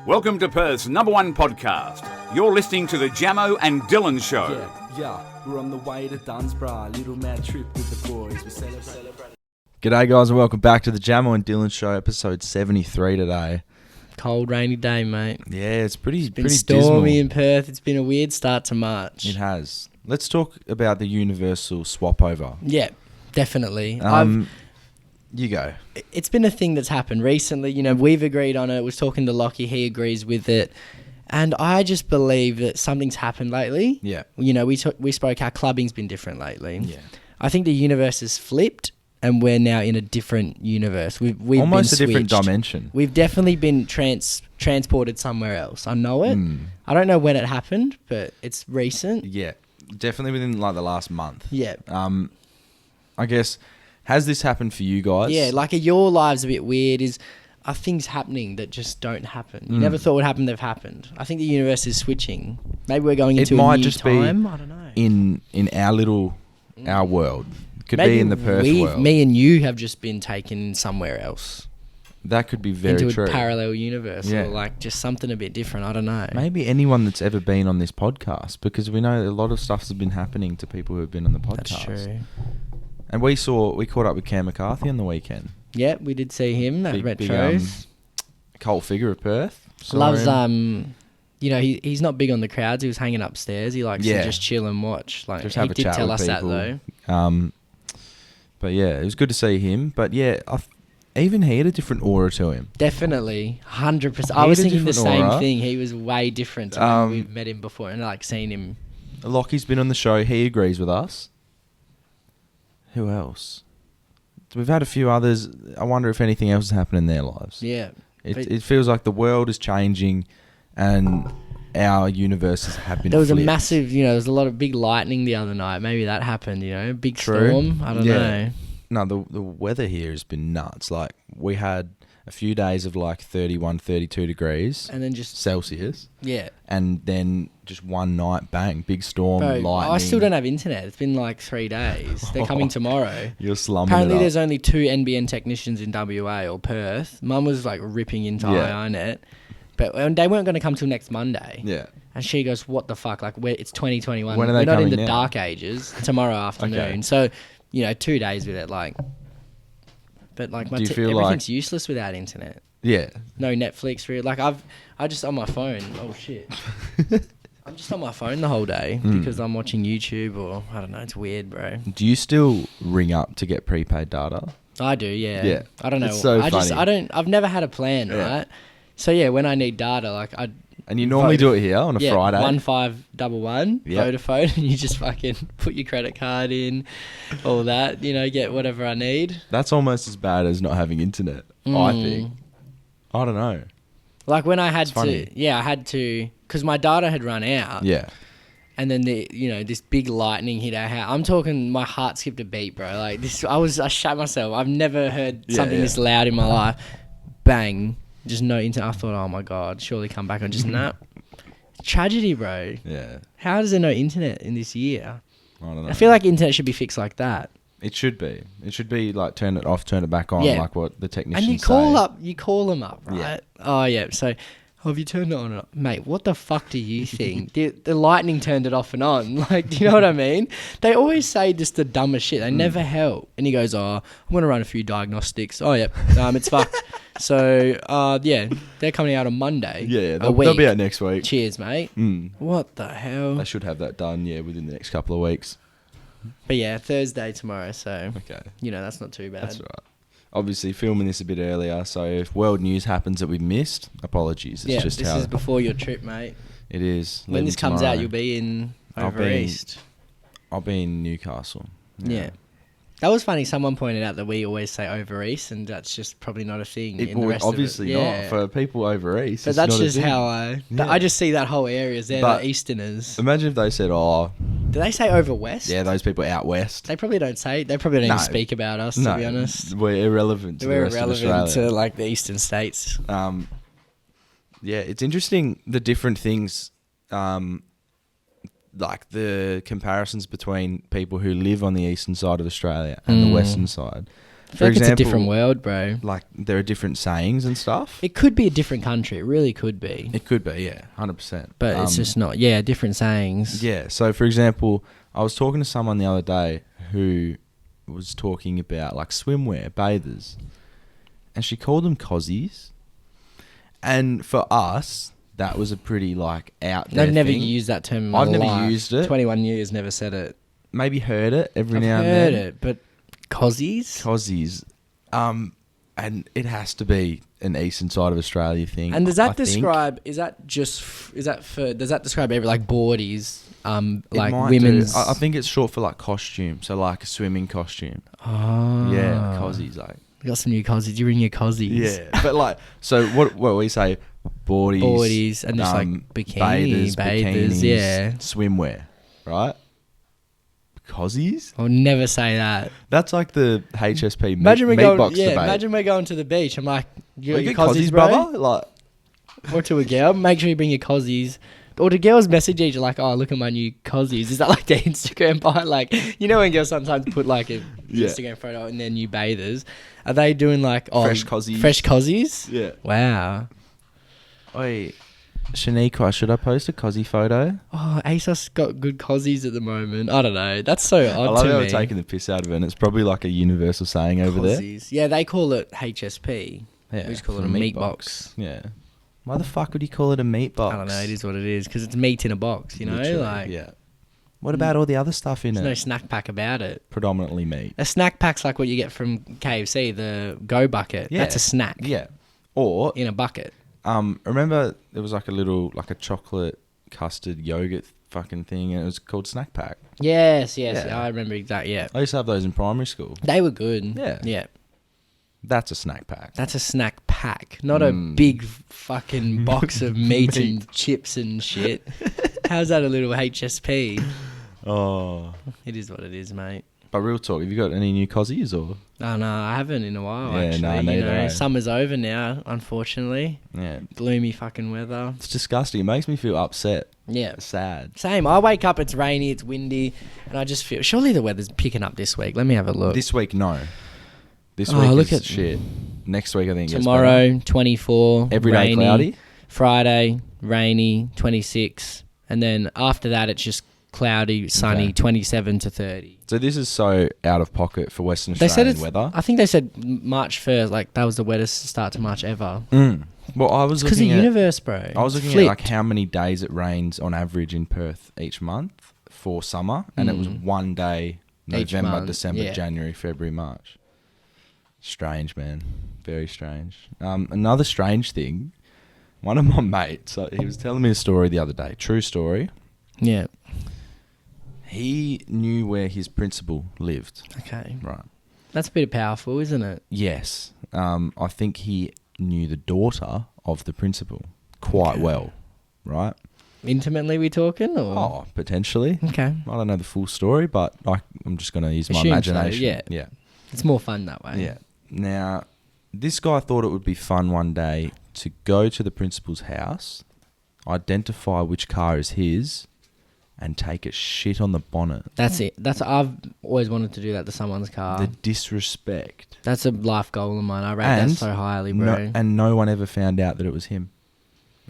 Welcome to Perth's #1 podcast. You're listening to the Jamo and Dylan Show. Yeah, we're on the way to Dunsborough. Little mad trip with the boys. We celebrate. G'day guys and welcome back to the Jamo and Dylan Show, episode 73 today. Cold, rainy day, mate. Yeah, it's pretty Been stormy dismal. in Perth. It's been a weird start to March. It has. Let's talk about the universal swap over. Yeah, definitely. You go. It's been a thing that's happened recently. You know, we've agreed on it. Was talking to Lockie. He agrees with it. And I just believe that something's happened lately. Yeah. You know, we spoke how clubbing's been different lately. Yeah. I think the universe has flipped and we're now in a different universe. We've Almost been a different switched. dimension. We've definitely been transported somewhere else. I know it. I don't know when it happened, but it's recent. Yeah. Definitely within like the last month. Yeah. I guess, has this happened for you guys? Yeah, like your lives a bit weird. Are things happening that just don't happen? You never thought would happen, they've happened. I think the universe is switching. Maybe we're going into a new time. I don't know. In our world. Could Maybe be in the Perth world. Me and you have just been taken somewhere else. That could be very into true. A parallel universe. Yeah. Or like just something a bit different. I don't know. Maybe anyone that's ever been on this podcast, because we know a lot of stuff has been happening to people who have been on the podcast. That's true. And we caught up with Cam McCarthy on the weekend. Yeah, we did see him at Retros. Cult figure of Perth. Loves you know, he's not big on the crowds. He was hanging upstairs. He likes to just chill and watch. Like just have he a did chat tell with us people. that though. But yeah, it was good to see him. But yeah, even he had a different aura to him. Definitely, 100%. I was had a thinking the different same aura. thing. He was way different to when we've met him before and like seen him. Lockie's been on the show. He agrees with us. Who else? We've had a few others. I wonder if anything else has happened in their lives. Yeah. It feels like the world is changing and our universes have been There was flipped. a massive, you know, there was a lot of big lightning the other night. Maybe that happened, you know, big True. storm. I don't know. No, the weather here has been nuts. Like, we had a few days of like 31, 32 degrees And then just, Celsius. yeah. And then just one night, bang, big storm, Bro, lightning. I still don't have internet. It's been like 3 days. They're coming tomorrow. You're slumming Apparently it up. there's only 2 NBN technicians in WA or Perth. Mum was like ripping into iiNet. But they weren't going to come till next Monday. Yeah. And she goes, what the fuck? Like, it's 2021. When are they We're not in coming the now? dark ages. Tomorrow afternoon. Okay. So, you know, 2 days with it, like... But, like, Do you feel everything's like- useless without internet. Yeah. No Netflix, really. Like, I just on my phone... Oh, shit. I'm just on my phone the whole day because I'm watching YouTube or... I don't know. It's weird, bro. Do you still ring up to get prepaid data? I do, yeah. Yeah. I don't know. It's so funny. I've never had a plan, Yeah. right? So, yeah, when I need data, like, And you normally do it here on a Friday? 1511 Yep. Vodafone, and you just fucking put your credit card in, all that, you know, get whatever I need. That's almost as bad as not having internet, I think. I don't know. Like when I had funny. I had to, because my data had run out. Yeah. And then this big lightning hit our house. I'm talking, my heart skipped a beat, bro. Like this, I shat myself. I've never heard something this loud in my life. Bang. Just no internet. I thought, oh my God, surely come back on. Just nah. Tragedy, bro. Yeah. How is there no internet in this year? I don't know. I feel like internet should be fixed like that. It should be. It should be like turn it off, turn it back on, Yeah. like what the technicians And you call them up, right? Yeah. Oh yeah. So, have you turned it on and off? Mate, what the fuck do you think? the lightning turned it off and on. Like, do you know what I mean? They always say just the dumbest shit. They never help. And he goes, oh, I'm going to run a few diagnostics. Oh, yeah. It's fucked. So, yeah, they're coming out on Monday. Yeah, they'll be out next week. Cheers, mate. What the hell? They should have that done, within the next couple of weeks. But yeah, Thursday tomorrow. So, Okay. you know, that's not too bad. That's right. Obviously, filming this a bit earlier, so if world news happens that we've missed, apologies. It's just this how is before your trip, mate. it is. When this comes out, you'll be in over east. I'll be in Newcastle. Yeah. That was funny. Someone pointed out that we always say over east, and that's just probably not a thing. It in the would rest obviously of it. not for people over east. But it's that's not a just thing. how Yeah. I just see that whole area as they're But the Easterners. Imagine if they said, "Oh, Do they say over west? yeah, those people out west." They probably don't say. They probably don't No. even speak about us. No, To be honest, we're irrelevant to the we're rest of irrelevant Australia. to like the eastern states. Yeah, it's interesting the different things, like the comparisons between people who live on the eastern side of Australia and the western side. I feel like it's a different world, bro. Like there are different sayings and stuff. It could be a different country. It really could be. It could be, yeah, 100%. But it's just not. Yeah, different sayings. Yeah. So, for example, I was talking to someone the other day who was talking about like swimwear, bathers, and she called them cozzies. And for us, that was a pretty like out there I've never thing. used that term in my I've never life. used it. 21 years, never said it. Maybe heard it every I've now and heard then. it, but cozzies? Cozzies. And it has to be an eastern side of Australia thing. And does I that think. describe, does that describe every, like, boardies, It like might women's? do. I think it's short for like costume. So like a swimming costume. Oh. Yeah, cozzies. Like. You got some new cozzies. You bring your cozzies. Yeah. But like, so what we say, boardies. Boardies and just like bikini, bathers, bikinis, yeah. swimwear, right? Cozzies? I'll never say that. That's like the HSP Imagine meat we're going, box debate. imagine we're going to the beach. I'm like, you got Like, your get cozzies, bro? brother? Like, Or to a girl, make sure you bring your cozzies. Or do girls message each other like, oh, look at my new cozzies? Is that like their Instagram bio? Like, you know when girls sometimes put like a Yeah. Instagram photo in their new bathers? Are they doing like Fresh cozzies? Fresh cozzies? yeah. Wow. Oi, Shaniqua, should I post a cozzy photo? Oh, ASOS got good cozzies at the moment. I don't know. That's so odd I love to how me. we're taking the piss out of it, and it's probably like a universal saying over there. Cozzies. Yeah, they call it HSP. Yeah, We just call for it a meat box. Yeah. Why the fuck would you call it a meat box? I don't know. It is what it is because it's meat in a box. You know, Literally, like yeah. What about all the other stuff in there's no it? snack pack about it. Predominantly meat. A snack pack's like what you get from KFC, the Go bucket. Yeah. That's a snack. Yeah. Or In a bucket. remember there was like a little like a chocolate custard yogurt fucking thing, and it was called snack pack. Yes. Yeah. I remember exactly. Yeah. I used to have those in primary school. They were good. Yeah. Yeah. That's a snack pack. That's a snack pack, not a big fucking box of meat and chips and shit. How's that a little HSP? Oh. It is what it is, mate. But real talk, have you got any new cozzies or? Oh, no, I haven't in a while, Yeah, actually. no, neither, eh? Summer's over now, unfortunately. Yeah. Gloomy fucking weather. It's disgusting. It makes me feel upset. Yeah. Sad. Same. I wake up, it's rainy, it's windy, and I just feel... Surely the weather's picking up this week. Let me have a look. This week, no. This Oh, week look is at- shit. Next week, I think it's Tomorrow, 24. every day rainy. cloudy. Friday, rainy, 26. And then after that, it's just cloudy, sunny, Okay. 27 to 30. So this is so out of pocket for Western They said Australian it's... weather. I think they said March 1st, like that was the wettest start to March ever. Well, I was Because the looking at universe, bro. I was looking Flipped. at like how many days it rains on average in Perth each month for summer, and it was one day Each November, month, December, yeah. January, February, March. Strange, man. Very strange. Another strange thing. One of my mates, he was telling me a story the other day. True story. Yeah. He knew where his principal lived. Okay. Right. That's a bit powerful, isn't it? Yes. I think he knew the daughter of the principal quite Okay. well. Right. Intimately, we talking? Or? Oh, potentially. Okay. I don't know the full story, but I'm just going to use my Assume so, imagination. yeah. Yeah. It's more fun that way. Yeah. Now, this guy thought it would be fun one day to go to the principal's house, identify which car is his, and take a shit on the bonnet. That's it. I've always wanted to do that to someone's car. The disrespect. That's a life goal of mine. I rate And that so highly, bro. No one ever found out that it was him.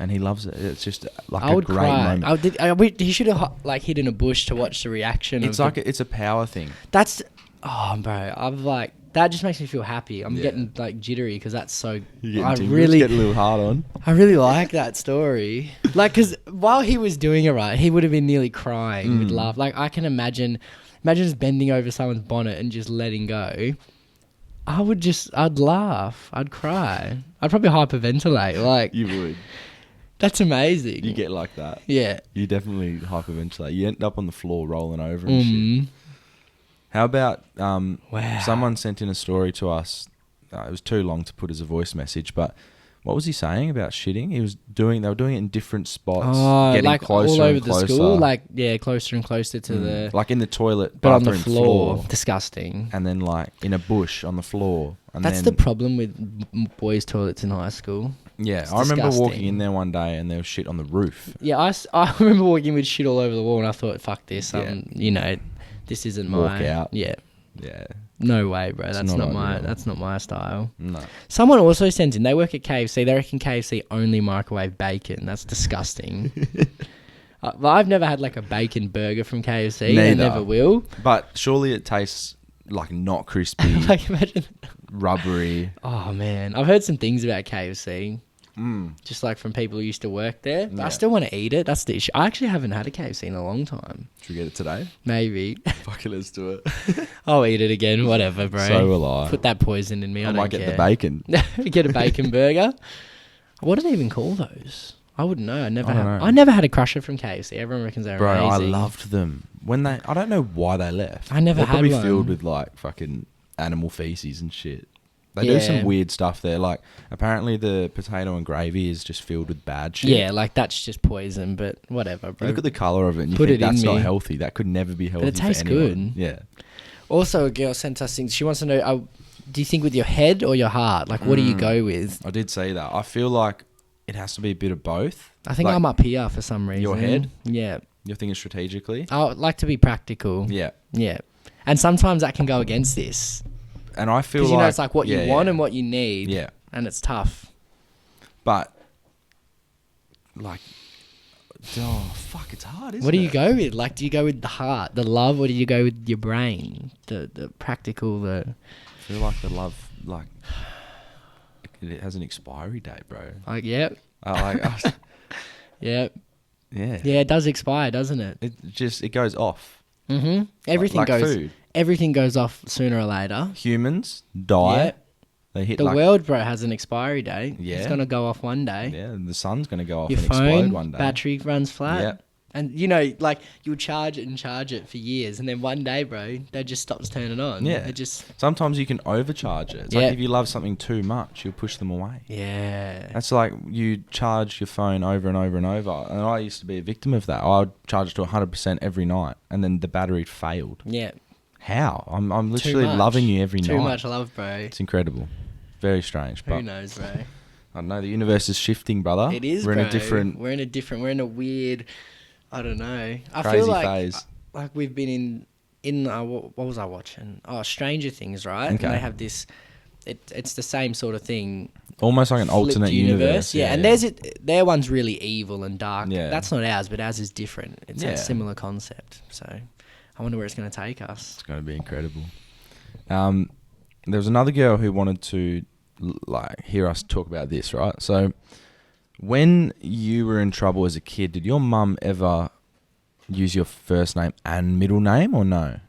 And he loves it. It's just like I a would great cry. moment. He should have like hid in a bush to watch the reaction. It's like it's a power thing. That's bro. I'm like that just makes me feel happy. I'm Yeah. getting like jittery because that's so. You I get really, get a little hard on. I really like that story. Like, because while he was doing it right, he would have been nearly crying with laugh. Like, I can imagine just bending over someone's bonnet and just letting go. I'd laugh. I'd cry. I'd probably hyperventilate. Like, You would. that's amazing. You get like that. yeah. You definitely hyperventilate. You end up on the floor rolling over and shit. How about Wow. someone sent in a story to us. It was too long to put as a voice message, but what was he saying about shitting? They were doing it in different spots, getting like closer all over and closer. the school. Like, yeah, closer and closer to the. like in the toilet, But on the bathroom floor. Disgusting. and then like in a bush on the floor. And That's then, the problem with boys' toilets in high school. Yeah, It's I remember walking disgusting. in there one day and there was shit on the roof. Yeah, I remember walking with shit all over the wall, and I thought, "Fuck this!" Yeah. This isn't Walk my out. Yeah, Yeah. No way, bro. That's not not my. ideal. That's not my style. No. Someone also sent in. They work at KFC. They reckon KFC only microwave bacon. That's disgusting. But I've never had like a bacon burger from KFC. I Neither. never will. But surely it tastes like not crispy, Like imagine. rubbery. Oh man, I've heard some things about KFC. Mm. Just like from people who used to work there. But I Yeah. still want to eat it. That's the issue. I actually haven't had a KFC in a long time. Should we get it today? Maybe. Fuck it, let's do it. I'll eat it again. Whatever, bro. So will I. Put that poison in me. I I don't might get care. the bacon. Get a bacon burger. What do they even call those? I wouldn't know. I don't know. I never had a crusher from KFC. Everyone reckons they're Bro, I amazing. loved them. I don't know why they left. I never They're had probably one. filled with like fucking animal feces and shit. They do some Yeah. weird stuff there. Like apparently the potato and gravy is just filled with bad shit. Yeah, like that's just poison, but whatever, You bro. look at the color of it and you Put think it in that's not me. healthy. That could never be healthy. it tastes for anyone. good. Yeah. Also, a girl sent us things. She wants to know, do you think with your head or your heart? Like, what do you go with? I did say that. I feel like it has to be a bit of both. I think Like, I'm up here for some reason. Your head? Yeah. You're thinking strategically. I like to be practical. Yeah. Yeah. And sometimes that can go against this. And I feel Because, like... you know, it's like what yeah, you want yeah. and what you need. Yeah. And it's tough. But, like... Oh, fuck, it's hard, isn't it? What do you go with? Like, do you go with the heart, the love, or do you go with your brain? The practical, the... I feel like the love, like... It has an expiry date, bro. Like, yep. Yep. Yeah. Yeah, it does expire, doesn't it? It goes off. Mm-hmm. Everything like goes... food. Everything goes off sooner or later. Humans die. Yep. They hit The like... world, bro, has an expiry date. Yeah. It's going to go off one day. Yeah, and the sun's going to go off Your and explode phone, one day. battery runs flat. Yeah. And, you know, like, you'll charge it for years. And then one day, bro, that just stops turning on. Yeah. It just... Sometimes you can overcharge it. It's Yeah. like if you love something too much, you'll push them away. Yeah. That's like you charge your phone over and over and over. And I used to be a victim of that. I would charge it to 100% every night. And then the battery failed. Yeah. How? I'm Too literally much. loving you every night. Too much love, bro. It's incredible. Very strange. Who But knows, bro? I don't know. The universe is shifting, brother. It is, We're bro. in a different... We're in a weird... I don't know. I Crazy feel like... phase. Like we've been in what was I watching? Oh, Stranger Things, right? Okay. And they have this... It's the same sort of thing. Almost like an Flipped alternate universe. Yeah, and their one's really evil and dark. Yeah. That's not ours, but ours is different. It's Yeah. a similar concept. So I wonder where it's going to take us. It's going to be incredible. There was another girl who wanted to like hear us talk about this, right? So when you were in trouble as a kid, did your mum ever use your first name and middle name or no?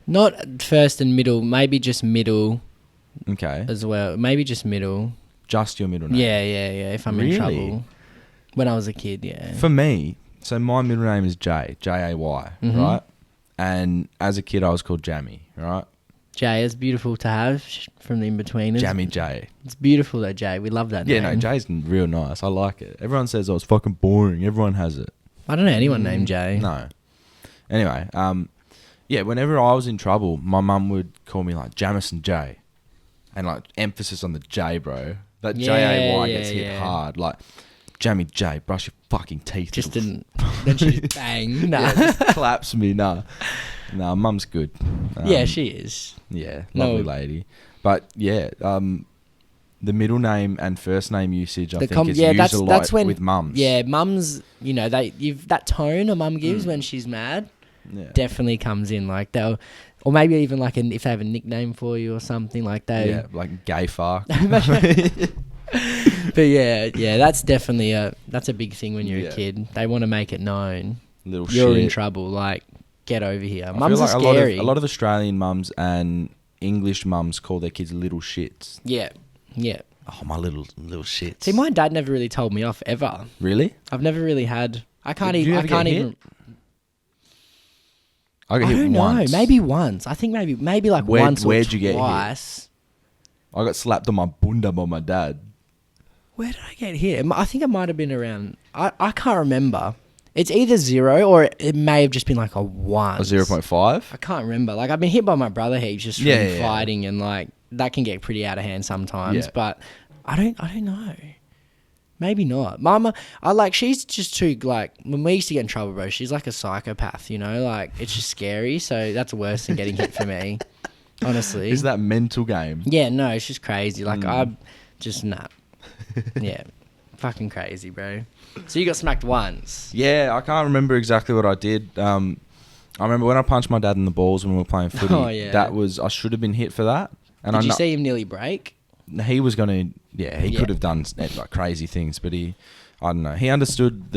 Not first and middle, maybe just middle Okay. as well. Maybe just middle. Just your middle name? Yeah. If I'm Really? in trouble. When I was a kid, yeah. For me, so my middle name is Jay, J-A-Y, Mhm. right? And as a kid, I was called Jammy, right? Jay, it's beautiful to have from the in-betweeners. Jammy J. It's beautiful though, Jay. We love that Yeah, name. no, Jay's real nice. I like it. Everyone says, oh, it's fucking boring. Everyone has it. I don't know anyone named Jay. No. Anyway, yeah, whenever I was in trouble, my mum would call me like Jamison J. And like emphasis on the J, bro. That J-A-Y Yeah, gets hit yeah. hard. Like, Jammy J, brush your fucking teeth. Just little didn't. Then she just bang. Nah. Yeah, just claps me. Nah, mum's good. Yeah, she is. Yeah, No. lovely lady. But yeah, the middle name and first name usage, I think, is used a lot with mums. Yeah, mums. You know, that tone a mum gives when she's mad Yeah. definitely comes in. Like they'll, or maybe even like if they have a nickname for you or something like that. Yeah, like gay fuck. But yeah, that's definitely that's a big thing when you're Yeah. a kid. They want to make it known Little you're shit. in trouble. Like, get over here. I Mums feel are like scary. a lot of Australian mums and English mums call their kids little shits. Yeah. Oh, my little shits. See, my dad never really told me off ever. Really? I've never really had. I can't Did you even. I ever can't get even. hit? I I got hit don't know. once. Maybe once. I think maybe like once or where'd you get hit? twice. I got slapped on my bunda by my dad. Where did I get hit? I think it might have been around. I can't remember. It's either 0 or it may have just been like a 1. A 0.5? I can't remember. Like, I've been hit by my brother heaps just from Yeah. fighting, and like that can get pretty out of hand sometimes. Yeah. But I don't know. Maybe not. Mama, she's just too, like, when we used to get in trouble, bro, she's like a psychopath, you know? Like, it's just scary, so that's worse than getting hit for me, honestly. Is that mental game? Yeah, no, it's just crazy. Like, I'm just, nah. Yeah. Fucking crazy, bro. So you got smacked once. Yeah, I can't remember exactly what I did. I remember when I punched my dad in the balls when we were playing footy. Oh, yeah. That was, I should have been hit for that. And Did you see him nearly break? He was going to, he could have done like crazy things, but I don't know. He understood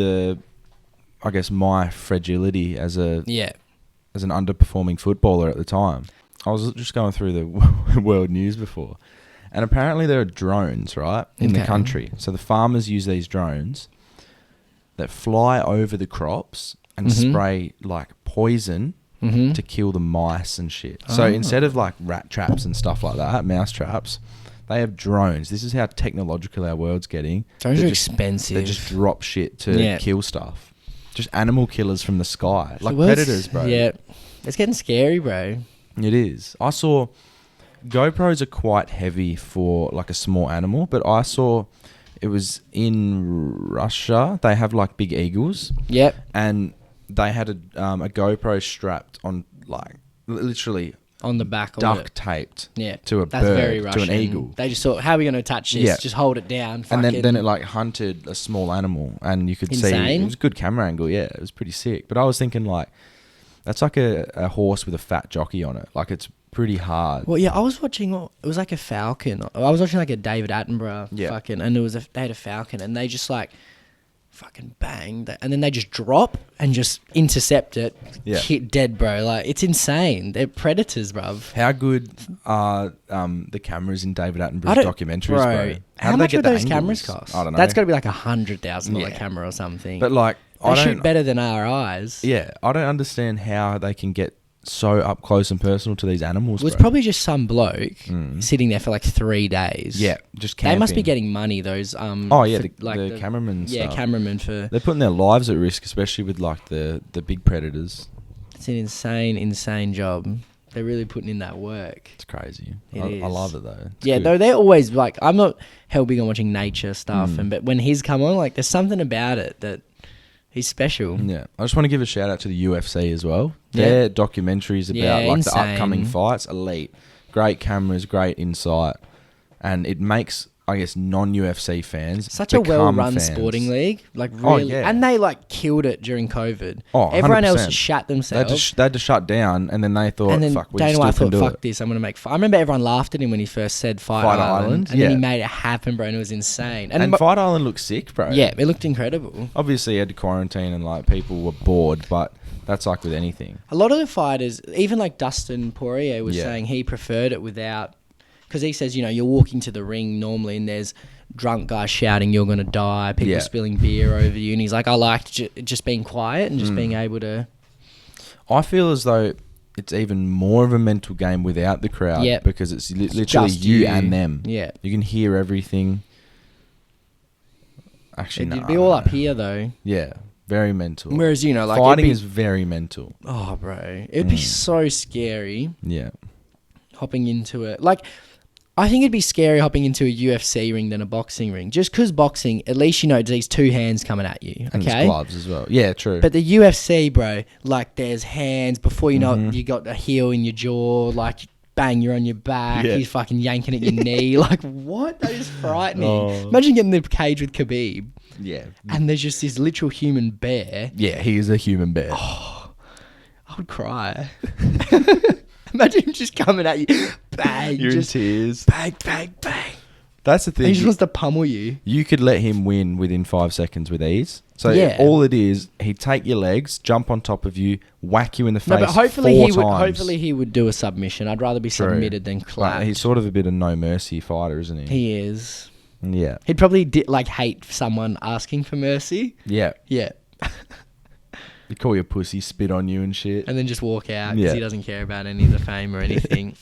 my fragility as an underperforming footballer at the time. I was just going through the world news before, and apparently there are drones, right, in the country. So the farmers use these drones that fly over the crops and spray like poison to kill the mice and shit. So instead of like rat traps and stuff like that, mouse traps, they have drones. This is how technological our world's getting. Drones are expensive. They just drop shit to kill stuff. Just animal killers from the sky. Like predators, bro. Yeah. It's getting scary, bro. It is. I saw GoPros are quite heavy for like a small animal, but I saw it was in Russia. They have like big eagles. Yep. And they had a GoPro strapped on, like, literally on the back, duct taped to a That's bird, very Russian. to an eagle. They just thought, how are we going to attach this? Yeah. Just hold it down. And then it like hunted a small animal, and you could see it was a good camera angle. Yeah, it was pretty sick. But I was thinking, like, that's like a horse with a fat jockey on it. Like, it's pretty hard. Well, yeah, I was watching. It was like a falcon. I was watching like a David Attenborough fucking, and they had a falcon, and they just like fucking bang, and then they just drop and just intercept it, hit dead, bro. Like, it's insane. They're predators, bruv. How good are the cameras in David Attenborough's documentaries, bro? How much would those cameras cost? I don't know. That's got to be like $100,000 camera or something. But like, they shoot better than our eyes. Yeah, I don't understand how they can get so up close and personal to these animals. Well, it's probably just some bloke sitting there for like 3 days. Yeah, just camping. They must be getting money, those the cameramen. Yeah, stuff. cameramen for. They're putting their lives at risk, especially with like the big predators. It's an insane job. They're really putting in that work. It's crazy. I love it though. It's good. Though they're always like, I'm not hell big on watching nature stuff, but when he's come on, like, there's something about it that he's special. Yeah, I just want to give a shout out to the UFC as well. Their documentaries about like the upcoming fights, elite, great cameras, great insight, and it makes, I guess, non-UFC fans such a well-run sporting league, like really, and they like killed it during COVID. Everyone 100%. Else shat themselves. They had to shut down, and then they thought, "Fuck, we Dana still White can thought, do fuck it." this, I'm gonna make. I remember everyone laughed at him when he first said Fight Island, and then he made it happen, bro, and it was insane. And Fight Island looked sick, bro. Yeah, it looked incredible. Obviously, he had to quarantine, and like people were bored, but that's like with anything. A lot of the fighters, even like Dustin Poirier was saying he preferred it without, because he says, you know, you're walking to the ring normally and there's drunk guys shouting you're going to die, people spilling beer over you, and he's like, I liked just being quiet and just being able to. I feel as though it's even more of a mental game without the crowd because it's literally you and them. Yeah. You can hear everything. Actually, it'd be all up here though. Yeah. Very mental. Whereas, you know, like, fighting is very mental. Oh, bro. It'd be so scary. Yeah. Hopping into it. Like, I think it'd be scary hopping into a UFC ring than a boxing ring. Just because boxing, at least you know these two hands coming at you. Okay. And there's gloves as well. Yeah, true. But the UFC, bro, like, there's hands. Before you know it, you got a heel in your jaw. Like, bang, you're on your back. He's fucking yanking at your knee. Like, what? That is frightening. Imagine getting in the cage with Khabib. Yeah. And there's just this literal human bear. Yeah, he is a human bear. Oh, I would cry. Imagine him just coming at you. Bang. You're in tears. Bang, bang, bang. That's the thing. He just wants to pummel you. You could let him win within 5 seconds with ease. So all it is, he'd take your legs, jump on top of you, whack you in the face. No, but hopefully he would do a submission. I'd rather be submitted than clapped. Like, he's sort of a bit of no mercy fighter, isn't he? He is. Yeah. He'd probably hate someone asking for mercy. Yeah. Yeah. He'd call you a pussy, spit on you and shit. And then just walk out because he doesn't care about any of the fame or anything.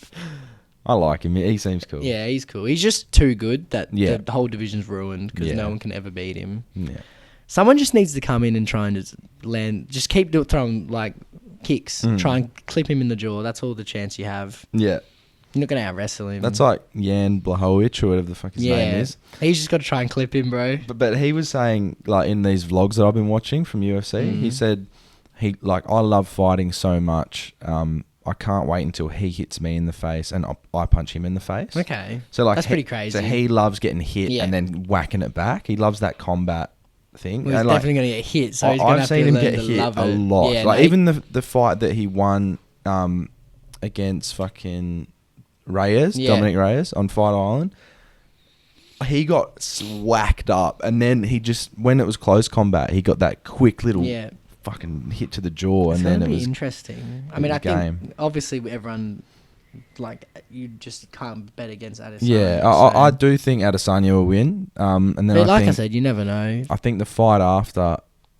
I like him. He seems cool. Yeah, he's cool. He's just too good that the whole division's ruined because no one can ever beat him. Yeah. Someone just needs to come in and try and just keep throwing like kicks. Try and clip him in the jaw. That's all the chance you have. Yeah. You're not going to out-wrestle him. That's like Jan Blachowicz or whatever the fuck his name is. He's just got to try and clip him, bro. But he was saying, like, in these vlogs that I've been watching from UFC, he said, I love fighting so much. I can't wait until he hits me in the face and I punch him in the face. Okay. So like that's pretty crazy. So he loves getting hit and then whacking it back. He loves that combat thing. Well, he's definitely going to get hit, so he's going to have to learn to love it. I've seen him get hit a lot. Yeah, like even the fight that he won against fucking Reyes, Dominic Reyes on Fight Island, he got whacked up, and then he just, when it was close combat, he got that quick little fucking hit to the jaw, and then it was interesting. I mean, I think obviously everyone, like, you just can't bet against Adesanya. Yeah, I do think Adesanya will win. And then but I said, you never know. I think the fight after,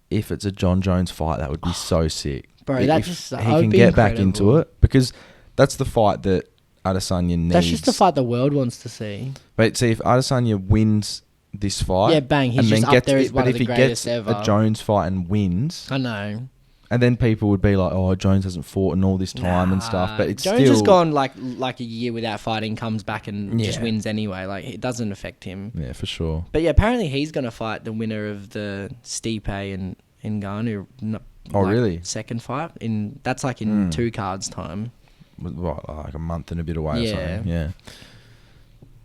if it's a John Jones fight, that would be so sick, bro. That just he can get back into it, because that's the fight that Adesanya needs. That's just the fight the world wants to see. But see, if Adesanya wins this fight, bang, he's just up there as one of the greatest ever. But if he gets a Jones fight and wins, I know. And then people would be like, "Oh, Jones hasn't fought in all this time and stuff." But it's Jones still has gone like a year without fighting, comes back and just wins anyway. Like, it doesn't affect him. Yeah, for sure. But yeah, apparently he's gonna fight the winner of the Stipe and Ngannou. Really? Second fight that's like in 2 cards time. What, like a month and a bit away or something. Yeah.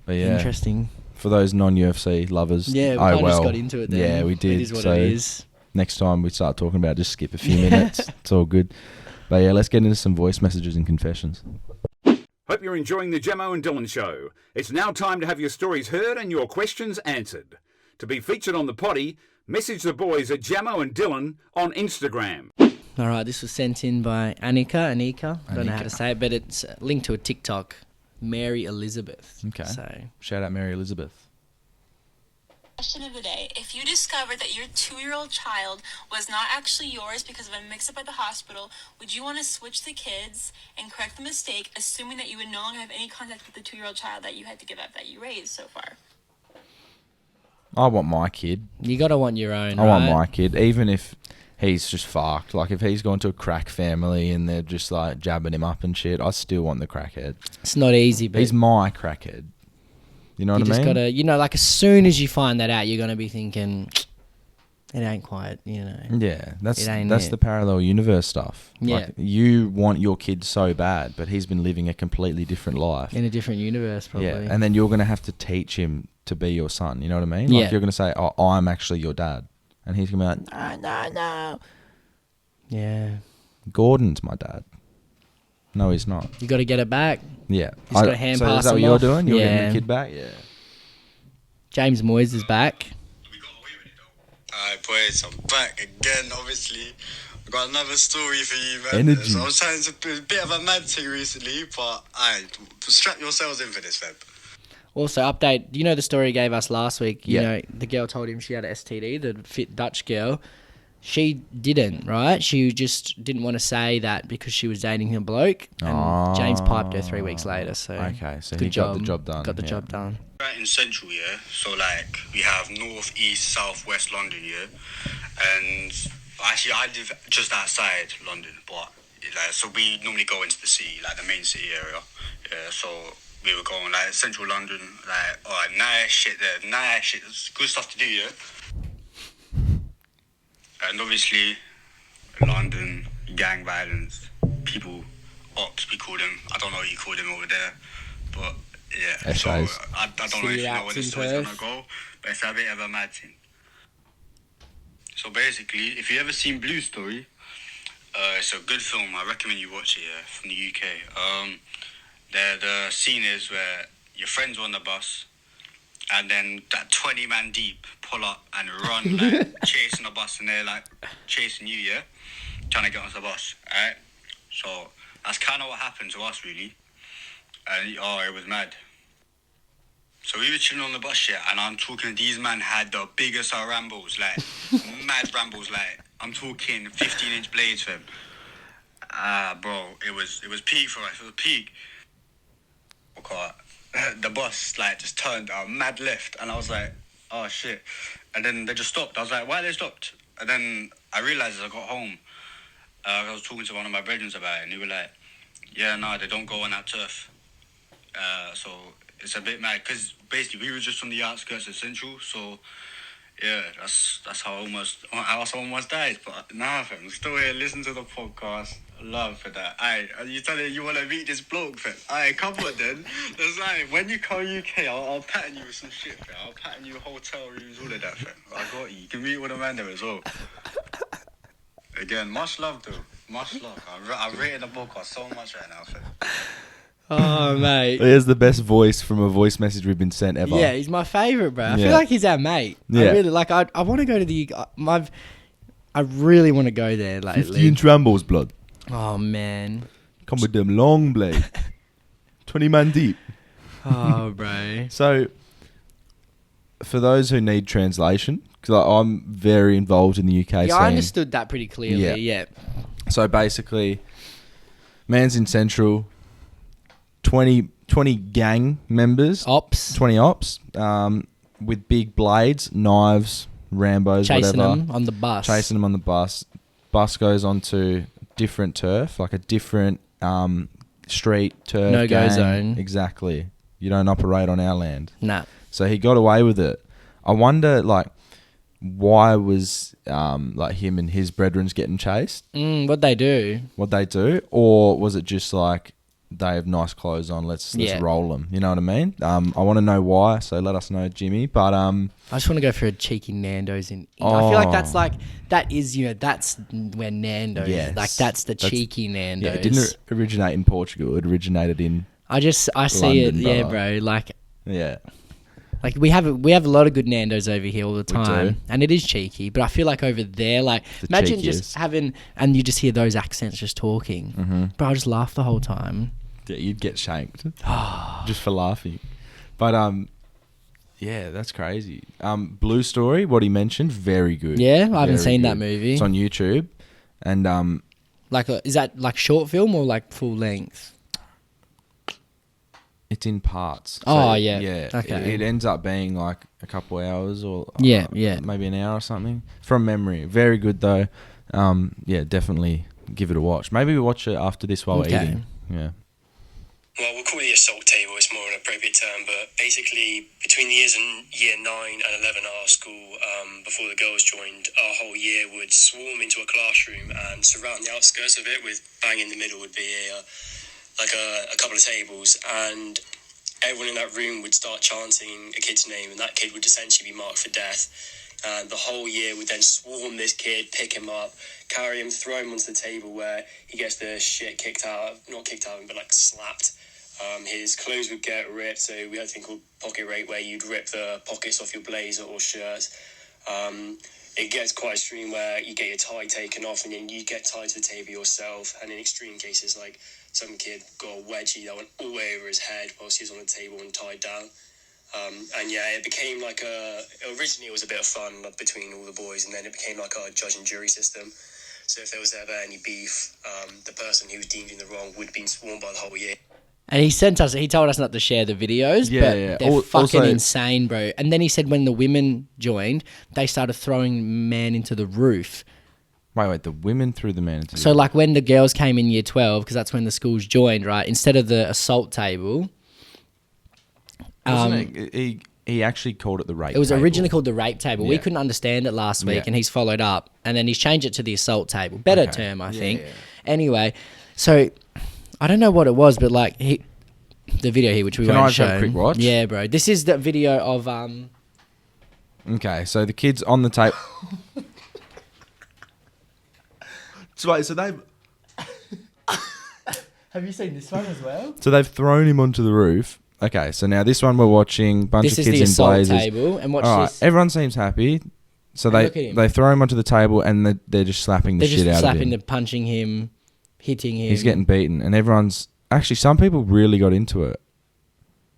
But yeah. Interesting. For those non-UFC lovers. Yeah, we kind of just got into it then. Yeah, we did. It is what it is. Next time we start talking about it, just skip a few minutes. It's all good. But yeah, let's get into some voice messages and confessions. Hope you're enjoying the Jamo and Dylan show. It's now time to have your stories heard and your questions answered. To be featured on the Poddy, message the boys at Jamo and Dylan on Instagram. All right, this was sent in by Anika. I don't know how to say it, but it's linked to a TikTok. Mary Elizabeth. Okay. So shout out Mary Elizabeth. Question of the day. If you discovered that your 2-year-old child was not actually yours because of a mix-up at the hospital, would you want to switch the kids and correct the mistake, assuming that you would no longer have any contact with the 2-year-old child that you had to give up, that you raised so far? I want my kid. You gotta want your own. I want my kid, even if he's just fucked. Like, if he's gone to a crack family and they're just like jabbing him up and shit, I still want the crackhead. It's not easy, but he's my crackhead. You know what I mean? You just gotta, like, as soon as you find that out, you're gonna be thinking, it ain't quite, Yeah, that's the parallel universe stuff. Yeah. Like, you want your kid so bad, but he's been living a completely different life. In a different universe, probably. Yeah, and then you're gonna have to teach him to be your son. You know what I mean? Like, you're gonna say, "Oh, I'm actually your dad," and he's gonna be like, "No." Yeah. Gordon's my dad. No, he's not. You got to get it back. Yeah. He's got a hand pass. Is that what you're doing? You're getting the kid back? Yeah. James Moyes is back. Alright, boys, I'm back again, obviously. I've got another story for you, man. Energy. So I was trying to be a bit of a mad thing recently, but strap yourselves in for this, fam. Also, update. You know the story he gave us last week? You know, the girl told him she had an STD, the fit Dutch girl. She didn't, right? She just didn't want to say that because she was dating a bloke. And James piped her 3 weeks later. So okay, so he got the job done. Got the job done. Right in central, yeah. So, like, we have north, east, south, west London, yeah. And actually, I live just outside London, but so we normally go into the city, like the main city area. Yeah, so we were going like central London, like nice shit there, nice shit. It's good stuff to do, yeah. And obviously, London, gang violence, people, ops, we call them. I don't know what you call them over there, but yeah. So I don't know if you know where this story's gonna go, but it's a bit of a mad thing. So basically, if you ever seen Blue Story, it's a good film. I recommend you watch it. Yeah, from the UK. The scene is where your friends are on the bus, and then that 20-man deep pull up and run, like, chasing the bus, and they're, like, chasing you, yeah? Trying to get onto the bus, alright? So, that's kind of what happened to us, really. And, it was mad. So, we were chilling on the bus, yeah, and I'm talking, these men had the biggest of Rambos, like, mad Rambos, like, I'm talking 15-inch blades for him. Bro, it was peak for us, it was peak. Okay. The bus, like, just turned a mad left, and I was like, oh shit. And then they just stopped. I was like, why they stopped? And then I realised as I got home, I was talking to one of my brethren about it, and he was like, yeah, no, they don't go on that turf. So it's a bit mad because basically we were just on the outskirts of Central. So yeah, that's how I almost died. But nah, fam, I'm still here. Listen to the podcast. Love for that. You telling you want to meet this bloke, fam? Come on then. That's right. When you come UK, I'll pattern you with some shit, fam. I'll pattern you hotel rooms, all of that, fam. I got you. You can meet with a man there as well. Again, much love, though. Much love. I'm rating the podcast so much right now, fam. Oh, mate. Here's the best voice from a voice message we've been sent ever. Yeah, he's my favourite, bro. I Yeah. feel like he's our mate. Yeah. I really like. I want to go to the. I really want to go there lately. 50-inch Rambles, blood. Oh man. Come with them long blade. 20 man deep. Oh, bro. So, for those who need translation, because I'm very involved in the UK scene. Yeah, I understood that pretty clearly. Yeah. Yeah. So basically, man's in Central, 20 gang members, Ops. 20 ops, with big blades, knives, Rambos, Chasing whatever. them on the bus. Chasing them on the bus. Bus goes onto different turf, like a different street turf. No-go gang. zone. Exactly. You don't operate on our land. Nah. So he got away with it. I wonder, like, why was like him and his brethren's getting chased? What'd they do? What they do, or was it just like they have nice clothes on? Let's roll them. You know what I mean? I want to know why. So let us know, Jimmy. But I just want to go for a cheeky Nando's in. I feel like that is that's where Nando's. Yes. Like that's cheeky Nando's. Yeah, it didn't originate in Portugal. It originated in. I see London, it. Yeah, brother. bro. Like. Yeah. Like we have a lot of good Nando's over here all the We time, do. and it is cheeky. But I feel like over there, like The imagine cheekiest. just having, and you just hear those accents just talking. Mm-hmm. But I just laugh the whole time. Yeah, you'd get shanked just for laughing. But yeah, that's crazy. Blue Story, what he mentioned, very good. Yeah, I haven't Very seen that good. movie. It's on YouTube, and Like, is that like short film or like full length? it's in parts. Oh, yeah. Yeah. Okay. It ends up being like a couple hours or Yeah. maybe an hour or something from memory. Very good though. Yeah, definitely give it a watch. Maybe we watch it after this while we're Okay. eating. Yeah. Well, we'll call it the assault table. It's more an appropriate term, but basically between the years in year 9 and 11 at our school, before the girls joined, our whole year would swarm into a classroom, and surround the outskirts of it with bang in the middle would be a couple of tables, and everyone in that room would start chanting a kid's name, and that kid would essentially be marked for death. And the whole year would then swarm this kid, pick him up, carry him, throw him onto the table where he gets the shit not kicked out of him, but like slapped. His clothes would get ripped, so we had a thing called pocket rape where you'd rip the pockets off your blazer or shirt. It gets quite extreme where you get your tie taken off and then you get tied to the table yourself, and in extreme cases like some kid got a wedgie that went all the way over his head whilst he was on the table and tied down. And yeah, it became like originally it was a bit of fun between all the boys, and then it became like a judge and jury system. So if there was ever any beef, the person who was deemed in the wrong would have been sworn by the whole year. And he told us not to share the videos, Yeah, but yeah. they're fucking Also- insane, bro. And then he said when the women joined, they started throwing men into the roof. Wait, the women threw the man into So like when the girls came in year 12, because that's when the schools joined, right? Instead of the assault table, Wasn't it? He actually called it the rape it was table. originally called the rape table. We Yeah. couldn't understand it last week, Yeah. and he's followed up, and then he's changed it to the assault table. Better Okay. term, I Yeah, think. yeah. Anyway, so I don't know what it was, but like the video here, which we Can I won't just have show. a quick watch? Yeah, bro. This is the video of Okay, so the kids on the tape. So wait, so they've Have you seen this one as well? thrown him onto the roof. Okay, so now this one we're watching, bunch This of is kids the in assault blazers. table, and watch All right, this. everyone seems happy. So And look at him. they throw him onto the table and they're just slapping the They're shit just out slapping, of him. punching him, hitting him. He's getting beaten, and everyone's actually some people really got into it.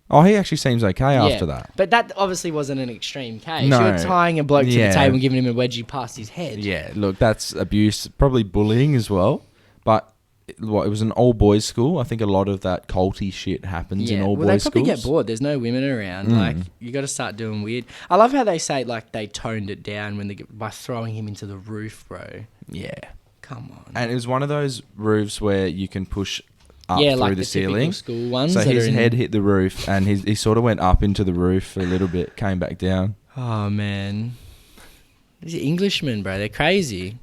Oh, he actually seems okay after that. But that obviously wasn't an extreme case. No. You were tying a bloke to Yeah. the table and giving him a wedgie past his head. Yeah, look, that's abuse, probably bullying as well. But it was an all boys school. I think a lot of that culty shit happens in all well, they boys probably schools. get bored. There's no women around. Like, you got to start doing weird. I love how they say like they toned it down when by throwing him into the roof, bro. Yeah. Come on. And it was one of those roofs where you can push up Yeah, through like the the typical ceiling. school ones So that his are in- head hit the roof, and he sort of went up into the roof for a little bit, came back down. Oh, man. These Englishmen, bro, they're crazy.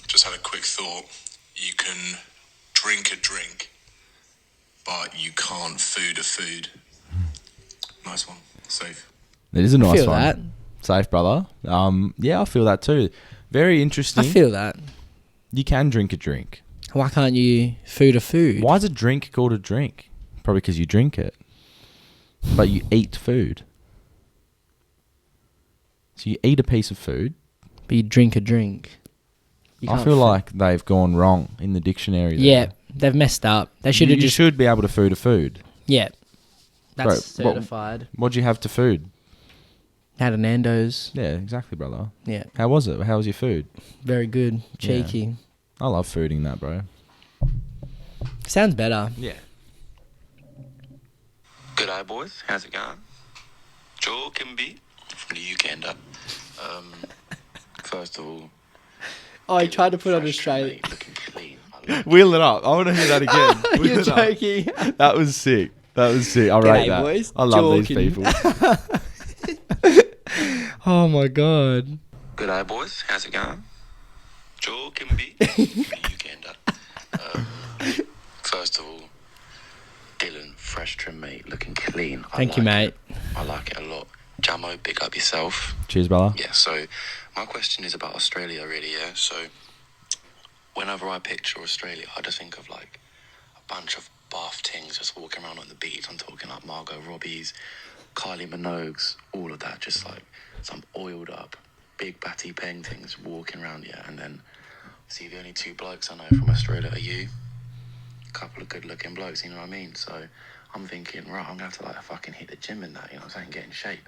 Just had a quick thought. You can drink a drink, but you can't food a food. Nice one. Safe. It is a nice feel one. that. Safe, brother. Yeah, I feel that too. Very interesting. I feel that. You can drink a drink. Why can't you food a food? Why is a drink called a drink? Probably because you drink it. But you eat food. So you eat a piece of food. But you drink a drink. You I can't feel food- like they've gone wrong in the dictionary. There. Yeah, they've messed up. They should have You just... should be able to food a food. Yeah. That's Bro, certified. What'd you have to food? Had a Nando's. Yeah, exactly, brother. Yeah. How was it? How was your food? Very good. Cheeky. I love fooding that, bro. Sounds better. Yeah. G'day, boys. How's it going? Joel Kimby from the UK. First of all, Oh, he tried to put on fresh Australia. trim, looking clean. I love Wheel it up. I want to hear that again. Wheel You're it up. joking. That was sick. I rate G'day, that. boys. I love Joking. these people. Oh, my God. G'day, boys. How's it going? Joel Kimby from the UK. First of all, Dylan, fresh trim, mate, looking clean. Thank you, mate. I like it a lot. Jamo, big up yourself. Cheers, brother. Yeah, so my question is about Australia, really, yeah? So whenever I picture Australia, I just think of, like, a bunch of buff things just walking around on the beach. I'm talking, like, Margot Robbie's, Kylie Minogue's, all of that, just, like, some oiled up, big batty paintings walking around, yeah? And then, see, the only two blokes I know from Australia are you. A couple of good-looking blokes, you know what I mean? So I'm thinking, right, I'm going to have to, like, fucking hit the gym in that, you know what I'm saying, get in shape.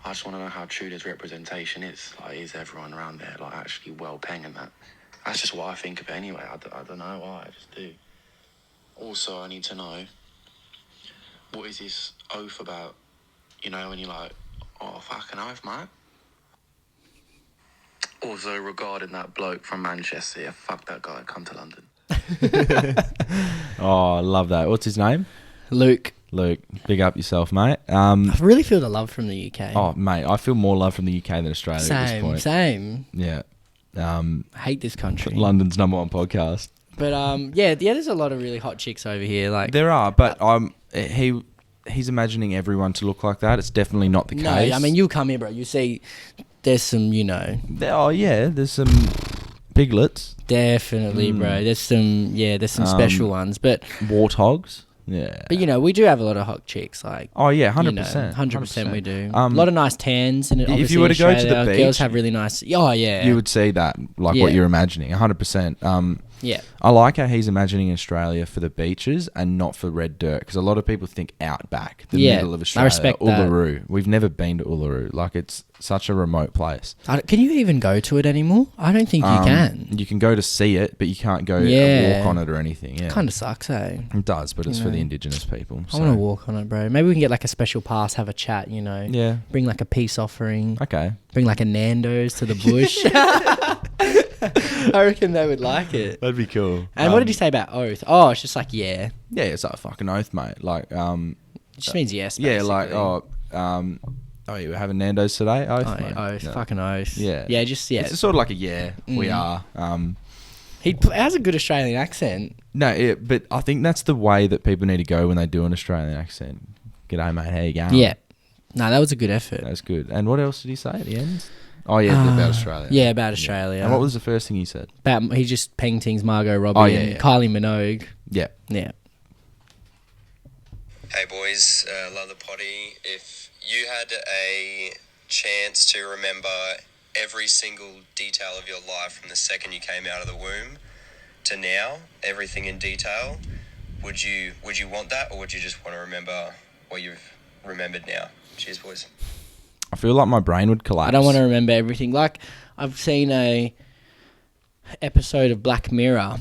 I just want to know how true this representation is. Like, is everyone around there, like, actually well-paying and that? That's just what I think of it anyway. I don't know why, I just do. Also, I need to know, what is this oath about? You know, when you're like, oh, fucking oath, mate. Also, regarding that bloke from Manchester, yeah, fuck that guy, come to London. Oh, I love that. What's his name? Luke. Luke. Big up yourself, mate. I really feel the love from the UK. Oh, mate, I feel more love from the UK than Australia at this point. Same. Yeah. I hate this country. London's #1 podcast. But yeah, there's a lot of really hot chicks over here. Like There are, but he's imagining everyone to look like that. It's definitely not the no, case. I mean you come here, bro. You see, there's some, you know, there's some piglets, definitely, bro. There's some special ones, but warthogs. Yeah. you know, we do have a lot of hot chicks. Like Oh yeah, 100%. 100% we do. Um, a lot of nice tans, and if you were to go to the girls beach, have really nice. Oh yeah, You would see that, like Yeah. what you're imagining, 100%. yeah. I like how he's imagining Australia for the beaches and not for red dirt, because a lot of people think outback, the Yeah, middle of I Australia, respect that. Uluru. We've never been to Uluru. Like, it's such a remote place. Can you even go to it anymore? I don't think you can. You can go to see it, but you can't go Yeah. walk on it or anything. Yeah, Kind of sucks, eh? it does, but it's for know. the indigenous people. I want to walk on it, bro. Maybe we can get like a special pass, have a chat, you know. Yeah. Bring like a peace offering. Okay. Bring like a Nando's to the bush. I reckon they would like it. That'd be cool. And what did you say about oath? Oh, it's just like yeah. Yeah, it's like a fucking oath, mate. Like, It just means yes. yeah, like, basically. you were having Nando's today? Oath, Oh, mate. yeah, oath, Yeah. fucking oath. Yeah. Yeah, just yeah. It's sort of like a we are. He has a good Australian accent. No, but I think that's the way that people need to go when they do an Australian accent. G'day, mate. How you going? Yeah. No, that was a good effort. That's good. And what else did he say at the end? Oh, yeah, about Australia. Yeah, about Australia. And what was the first thing he said? About he just paintings Margot Robbie Oh, yeah, and yeah. Kylie Minogue. Yeah. Yeah. Hey boys, love the potty. If you had a chance to remember every single detail of your life from the second you came out of the womb to now, everything in detail, would you want that, or would you just want to remember what you've remembered now? Cheers, boys. I feel like my brain would collapse. I don't want to remember everything. Like I've seen a episode of Black Mirror,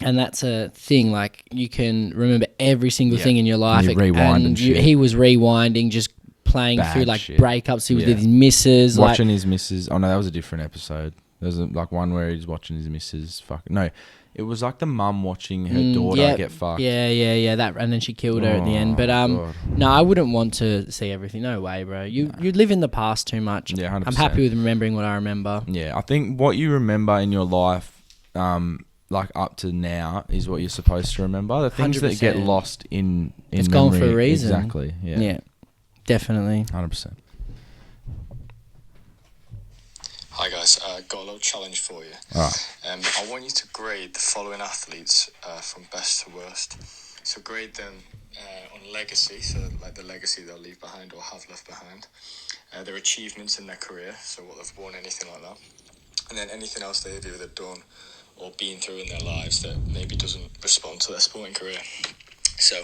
and that's a thing. Like you can remember every single thing in your life. You rewind and shit. He was rewinding, just playing Bad through like shit. breakups with Yeah. his missus. Watching his missus. Oh, no, that was a different episode. There's like one where he's watching his missus fucking. No, it was like the mum watching her daughter get fucked. Yeah. That, and then she killed her at the end. But God. no, I wouldn't want to see everything. No way, bro. You live in the past too much. Yeah, 100%. I'm happy with remembering what I remember. Yeah, I think what you remember in your life, like up to now, is what you're supposed to remember. The things that get 100%. lost in It's memory, gone for a reason. Exactly. Yeah. Definitely. 100%. Hi guys, got a little challenge for you. All right. I want you to grade the following athletes from best to worst. So grade them on legacy, so like the legacy they'll leave behind or have left behind. Their achievements in their career, so what they've won, anything like that. And then anything else they've either done or been through in their lives that maybe doesn't respond to their sporting career. So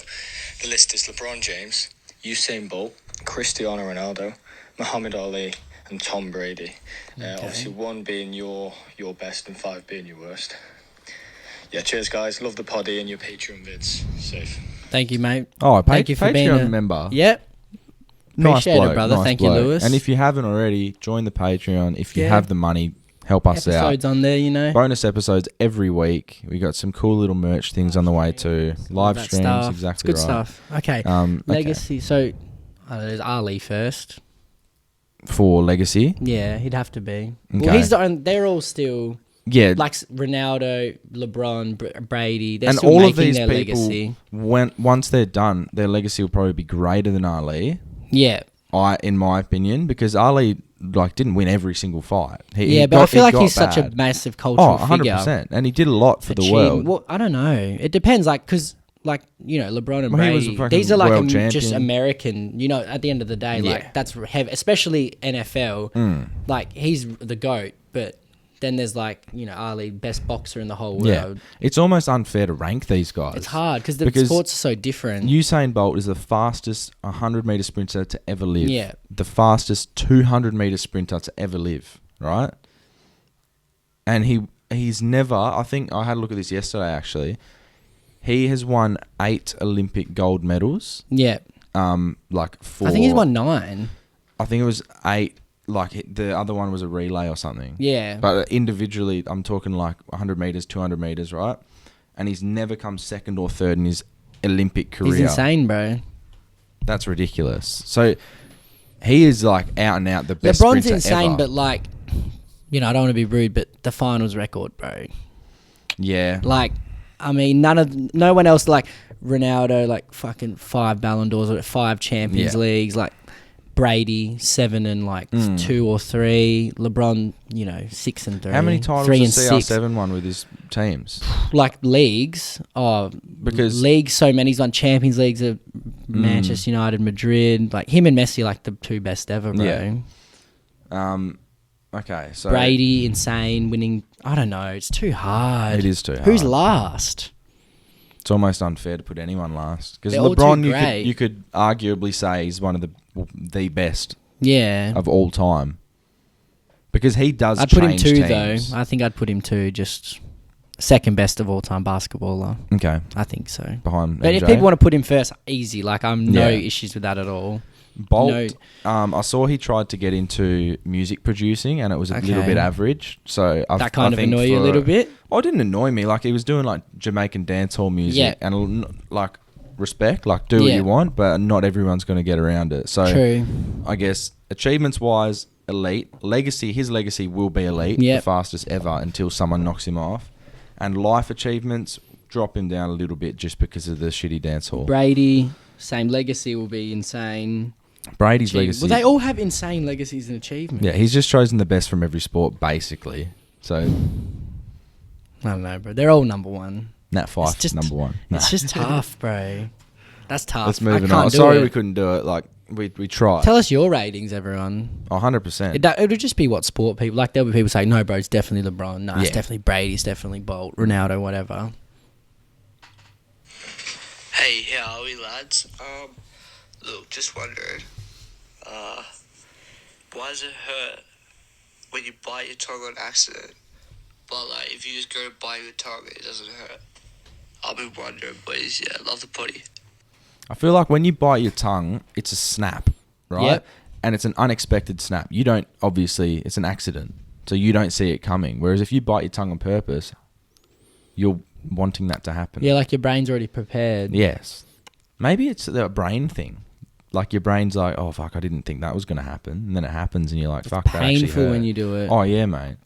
the list is LeBron James, Usain Bolt, Cristiano Ronaldo, Muhammad Ali, and Tom Brady. Obviously 1 being your best and 5 being your worst. Yeah, cheers guys. Love the poddy and your Patreon vids. Safe. Thank you, mate. Oh, Thank you for being Patreon member. Yep. Nice Appreciate bloke, it, brother. nice Thank bloke. you, Lewis. And if you haven't already, join the Patreon. If you Yeah. have the money, help us out. Episodes on there, you know. Bonus episodes every week. We got some cool little merch things on the way too. Live That streams, stuff. exactly It's good right. stuff. Okay. Okay. Legacy. So, there's Ali first. For legacy, Yeah, he'd have to be. Okay. Well, he's the only, they're all still yeah. like Ronaldo, LeBron, Brady. They're and still all making of these their people, legacy. once they're done, their legacy will probably be greater than Ali. Yeah. In my opinion, because Ali like didn't win every single fight. But I feel like he's such a massive cultural figure. 100%. And he did a lot for the world. Well, I don't know. It depends, like, because, like, you know, LeBron and Well, he was a Brady, fucking these are like world just champion. American, you know, at the end of the day, Yeah. like, that's heavy, especially NFL. Like, he's the GOAT, but then there's, like, you know, Ali, best boxer in the whole world. Yeah, it's almost unfair to rank these guys. It's hard because the sports are so different. Usain Bolt is the fastest 100-meter sprinter to ever live. Yeah. The fastest 200-meter sprinter to ever live, right? And he's never, I think I had a look at this yesterday actually, he has won 8 Olympic gold medals. Yeah. Like 4. I think he's won 9. I think it was 8. Like the other one was a relay or something. Yeah. But individually, I'm talking like 100 meters, 200 meters, right? And he's never come second or third in his Olympic career. He's insane, bro. That's ridiculous. So he is like out and out the best LeBron's sprinter insane, ever. but like, you know, I don't want to be rude, but the finals record, bro. Yeah. Like, I mean, no one else, like Ronaldo, like fucking 5 Ballon d'Ors or 5 Champions Leagues, like Brady 7 and like 2 or 3, LeBron, you know, 6 and 3. How many titles 3 and has 6. CR7 won with his teams? Like leagues, Because leagues, so many. He's won Champions Leagues at Manchester United, Madrid. Like him and Messi, like the 2 best ever, bro. Yeah. Okay, so Brady, insane, winning. I don't know. It's too hard. It is too hard. Who's last? It's almost unfair to put anyone last because They're all LeBron, too great. you could arguably say he's one of the best Yeah. of all time because he does. I'd put him change 2 teams. though. I think I'd put him 2, just second best of all time basketballer. Okay, I think so. behind. But MJ. if people want to put him first, easy. Like I'm no Yeah. issues with that at all. Bolt, I saw he tried to get into music producing and it was a little Okay. bit average. So I That kind of think annoy you a little bit? Oh, it didn't annoy me. Like he was doing like Jamaican dancehall music Yeah. and like respect, like do what Yeah. you want, but not everyone's going to get around it. So True. I guess achievements wise, elite. His legacy will be elite, Yep. the fastest ever until someone knocks him off. And life achievements, drop him down a little bit just because of the shitty dancehall. Brady, same legacy will be insane. Brady's legacy. Well, they all have insane legacies and achievements. Yeah, he's just chosen the best from every sport, basically. So, I don't know, bro. They're all number 1. Nat Fyfe, just- number 1. It's just tough, bro. That's tough. Let's move I on. can't do Sorry it. we couldn't do it. Like, we tried. Tell us your ratings, everyone. 100%. It'll just be what sport people like. There'll be people say, "No, bro, it's definitely LeBron. No, it's Yeah. definitely Brady. It's definitely Bolt, Ronaldo, whatever." Hey, how are we, lads? Look, just wondering, why does it hurt when you bite your tongue on accident, but like if you just go to bite your tongue, it doesn't hurt? I've been wondering, boys. Yeah, love the potty. I feel like when you bite your tongue, it's a snap, right? Yep. And it's an unexpected snap. You don't, obviously, it's an accident. So you don't see it coming. Whereas if you bite your tongue on purpose, you're wanting that to happen. Yeah, like your brain's already prepared. Yes. Maybe it's the brain thing. Like your brain's like, oh, fuck, I didn't think that was going to happen. And then it happens and you're like, fuck, that actually Painful hurt. when you do it. Oh, yeah, mate.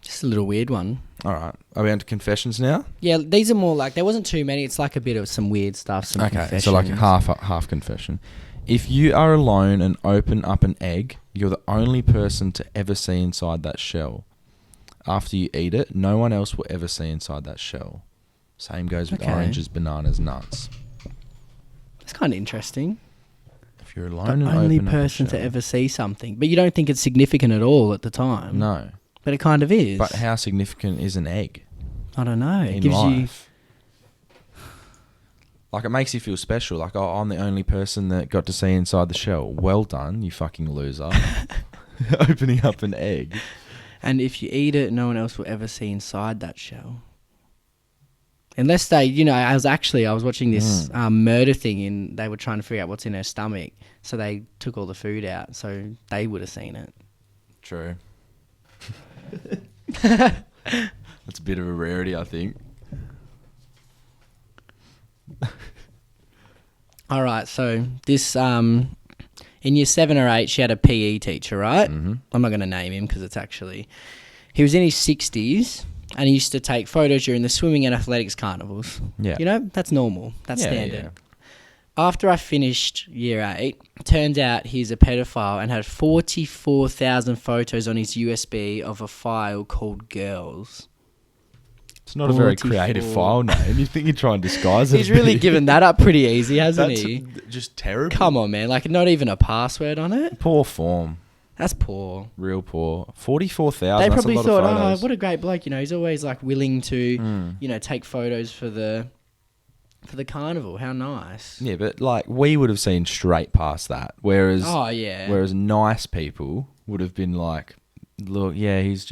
Just a little weird one. All right. Are we on to confessions now? Yeah, these are more like, there wasn't too many. It's like a bit of some weird stuff, some confessions. So like a half confession. If you are alone and open up an egg, you're the only person to ever see inside that shell. After you eat it, no one else will ever see inside that shell. Same goes with oranges, bananas, nuts. That's kind of interesting. If you're alone The and only open up a person to shell. ever see something. But you don't think it's significant at all at the time. No. But it kind of is. But how significant is an egg? I don't know. It In gives life? Like, it makes you feel special. Like, oh, I'm the only person that got to see inside the shell. Well done, you fucking loser. Opening up an egg. And if you eat it, no one else will ever see inside that shell. Unless they, you know, I was watching this murder thing and they were trying to figure out what's in her stomach. So they took all the food out. So they would have seen it. True. That's a bit of a rarity, I think. All right. So this, in year 7 or 8, she had a PE teacher, right? Mm-hmm. I'm not going to name him because it's actually... He was in his 60s and he used to take photos during the swimming and athletics carnivals. Yeah. You know, that's normal. That's standard. Yeah. After I finished year 8, turns out he's a pedophile and had 44,000 photos on his USB of a file called Girls. It's not a very creative file name. You think you try and disguise it? He's really given that up pretty easy, hasn't he? Just terrible. Come on, man. Like, not even a password on it? Poor form. That's poor. Real poor. 44,000. They That's probably a lot thought, of photos. oh, what a great bloke. You know, he's always, like, willing to, you know, take photos for the carnival. How nice. Yeah, but, like, we would have seen straight past that. Whereas, Whereas nice people would have been like, look, yeah, he's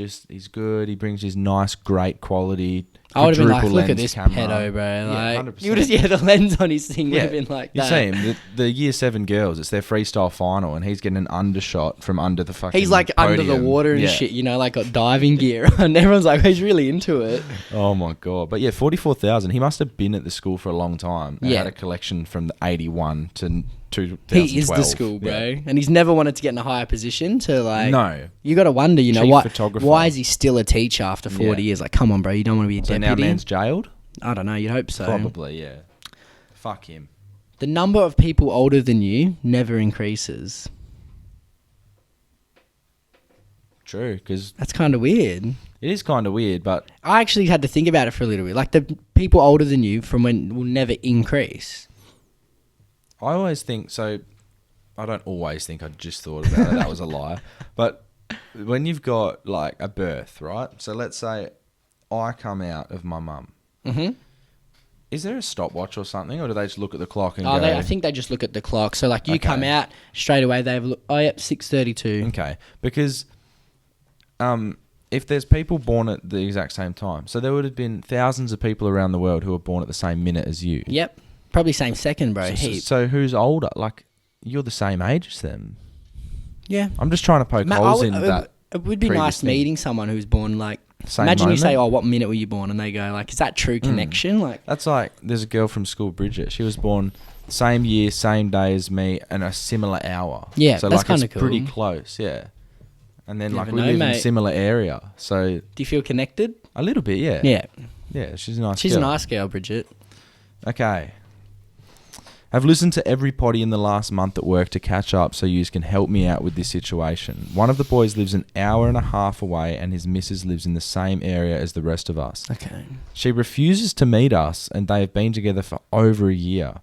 good. He brings his nice, great quality. I would have been like, quadruple look at lens this camera. pedo, bro. Like, 100%. you would have, the lens on his thing would have been like You that. see him, the year 7 girls, it's their freestyle final, and he's getting an undershot from under the fucking He's like under the podium. water and shit, you know, like got diving gear, and everyone's like, he's really into it. Oh my god! But yeah, 44,000. He must have been at the school for a long time. And Yeah. had a collection from the 81 to 2012. He is the school, bro, and he's never wanted to get in a higher position. To like, No. you got to wonder, you know, Chief what? photographer. Why is he still a teacher after 40 years? Like, come on, bro, you don't want to be a So deputy. now man's jailed. I don't know. You'd hope so. Probably, yeah. Fuck him. The number of people older than you never increases. True, because That's kind of weird. it is kind of weird, but I actually had to think about it for a little bit. Like, the people older than you from when will never increase. I always think so. I don't always think. I just thought about it. That was a lie. But when you've got like a birth, right? So let's say I come out of my mum. Mm-hmm. Is there a stopwatch or something, or do they just look at the clock and go? I think they just look at the clock. So, like, you come out straight away. They have a look. Oh, yep, 6:32. Okay, because if there's people born at the exact same time, so there would have been thousands of people around the world who were born at the same minute as you. Yep, probably same second, bro. Heap. So who's older? Like, you're the same age as them. Yeah. I'm just trying to poke holes in that. It would be previous nice thing. meeting someone who's born like. Same Imagine you say, moment? "Oh, what minute were you born?" And they go, "Like, is that true connection?" Like, That's like, there's a girl from school, Bridget. She was born same year, same day as me, and a similar hour. Yeah, so that's like it's kinda cool. pretty close. Yeah, and then like Never we know, live in mate. a similar area, so do you feel connected? a little bit. Yeah. Yeah, Yeah, she's a nice. she's girl. a nice girl, Bridget. Okay. I've listened to every potty in the last month at work to catch up so you can help me out with this situation. One of the boys lives an hour and a half away and his missus lives in the same area as the rest of us. Okay. She refuses to meet us and they have been together for over a year.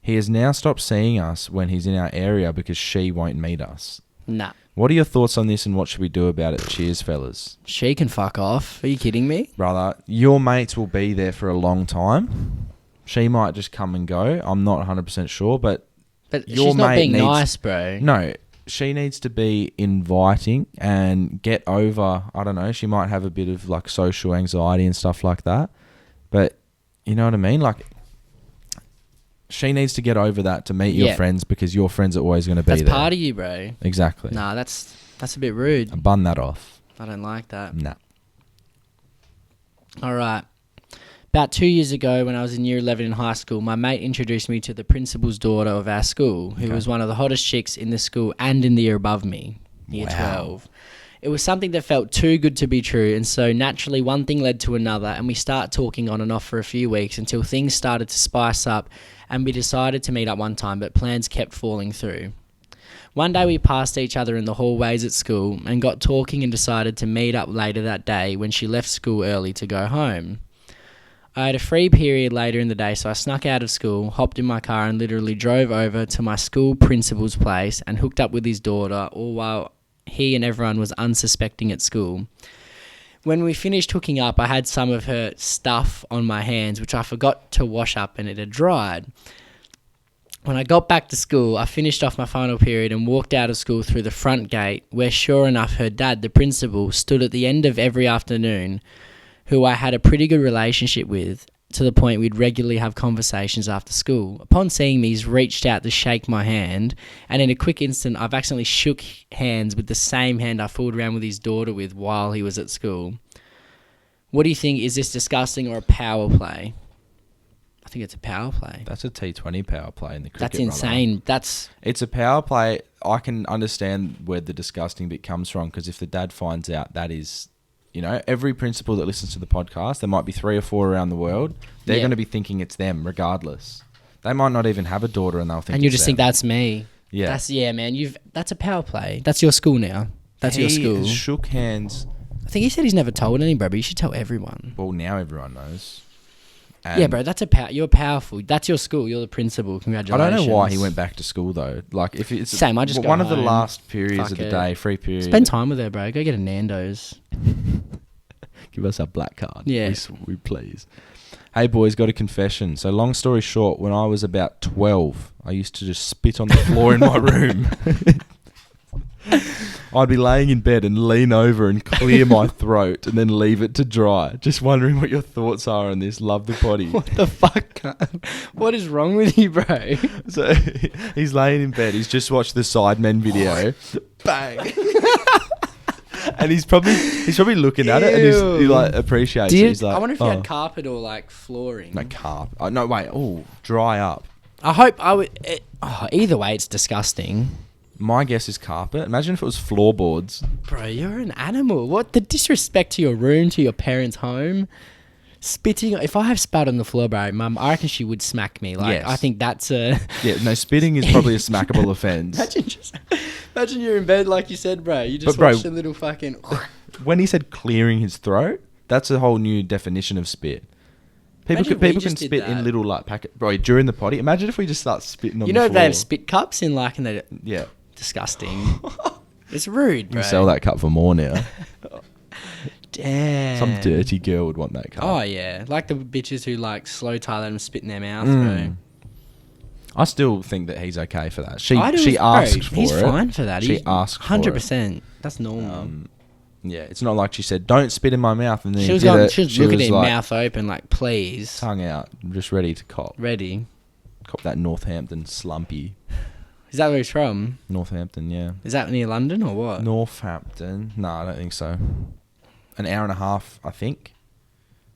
He has now stopped seeing us when he's in our area because she won't meet us. Nah, What are your thoughts on this and what should we do about it? Cheers, fellas. she can fuck off. Are you kidding me? Brother, your mates will be there for a long time. She might just come and go. I'm not 100% sure, but But your she's not mate being needs- nice, bro. no, she needs to be inviting and get over, I don't know, she might have a bit of like social anxiety and stuff like that. But you know what I mean? Like, she needs to get over that to meet your Yeah. friends because your friends are always going to be That's there. part of you, bro. Exactly. Nah, that's a bit rude. Bun that off. I don't like that. Nah. All right. About 2 years ago, when I was in year 11 in high school, my mate introduced me to the principal's daughter of our school, who was one of the hottest chicks in the school and in the year above me, year 12. It was something that felt too good to be true, and so naturally one thing led to another, and we start talking on and off for a few weeks until things started to spice up, and we decided to meet up one time, but plans kept falling through. One day we passed each other in the hallways at school and got talking and decided to meet up later that day when she left school early to go home. I had a free period later in the day, so I snuck out of school, hopped in my car and literally drove over to my school principal's place and hooked up with his daughter, all while he and everyone was unsuspecting at school. When we finished hooking up, I had some of her stuff on my hands, which I forgot to wash up and it had dried. When I got back to school, I finished off my final period and walked out of school through the front gate, where sure enough her dad, the principal, stood at the end of every afternoon, who I had a pretty good relationship with, to the point we'd regularly have conversations after school. Upon seeing me, he's reached out to shake my hand, and in a quick instant, I've accidentally shook hands with the same hand I fooled around with his daughter with while he was at school. What do you think? Is this disgusting or a power play? I think it's a power play. That's a T20 power play in the cricket. That's insane. Brother. It's a power play. I can understand where the disgusting bit comes from, because if the dad finds out, that is... You know, every principal that listens to the podcast, there might be 3 or 4 around the world, they're going to be thinking it's them regardless. They might not even have a daughter and they'll think and you it's just them. think that's me. Yeah. Man. That's a power play. That's your school now. That's your school. He shook hands. I think he said he's never told anybody, but you should tell everyone. Well, now everyone knows. Yeah, bro, you're powerful. That's your school. You're the principal. Congratulations. I don't know why he went back to school though. Like, if it's same, I just go one of the home. last periods Fuck of the it. day, free period. Spend time with her, bro. Go get a Nando's. Give us our black card. Yeah. We please. Hey boys, got a confession. So long story short, when I was about 12, I used to just spit on the floor in my room. I'd be laying in bed and lean over and clear my throat and then leave it to dry. Just wondering what your thoughts are on this. Love the potty. What the fuck? What is wrong with you, bro? So he's laying in bed. He's just watched the Sidemen video. Bang. And he's probably looking at it and he like appreciates it. He's like, I wonder if you had carpet or like flooring. No, carpet. No, wait. Oh, dry up. I hope I would. Either way, it's disgusting. My guess is carpet. Imagine if it was floorboards. Bro, you're an animal. What the disrespect to your room, to your parents' home? Spitting. If I have spat on the floor, bro, Mum, I reckon she would smack me. Like, yes. I think that's a... Yeah, no, spitting is probably a smackable offence. Imagine you're in bed like you said, bro. You just watched a little fucking... When he said clearing his throat, that's a whole new definition of spit. People can spit in little like packet. Bro, during the potty, imagine if we just start spitting on the floor. You know they have spit cups in like... Yeah. Disgusting. It's rude, bro. You sell that cup for more now. Damn. Some dirty girl would want that cup. Oh, yeah. Like the bitches who like slow tie them and spit in their mouth, bro. I still think that he's okay for that. She He's asked for it. He's fine for that. She asked for 100%. That's normal. Yeah, it's not like she said, don't spit in my mouth. And then she was looking at him mouth open like, please. Tongue out. Just ready to cop. Ready. Cop that Northampton slumpy. Is that where he's from? Northampton, yeah. Is that near London or what? Northampton? No, I don't think so. An hour and a half, I think.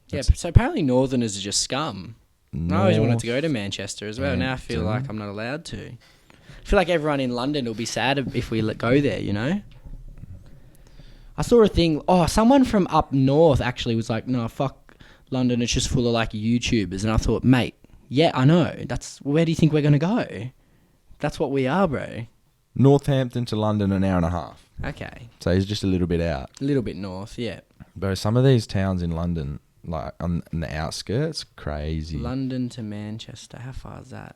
Yeah, so apparently Northerners are just scum. I always wanted to go to Manchester as well. Now I feel like I'm not allowed to. I feel like everyone in London will be sad if we go there, you know? I saw a thing... Oh, someone from up north actually was like, no, fuck London, it's just full of like YouTubers. And I thought, mate, yeah, I know. Where do you think we're going to go? That's what we are, bro. Northampton to London, an hour and a half. Okay. So he's just a little bit out. A little bit north, yeah. Bro, some of these towns in London, like on the outskirts, crazy. London to Manchester, how far is that?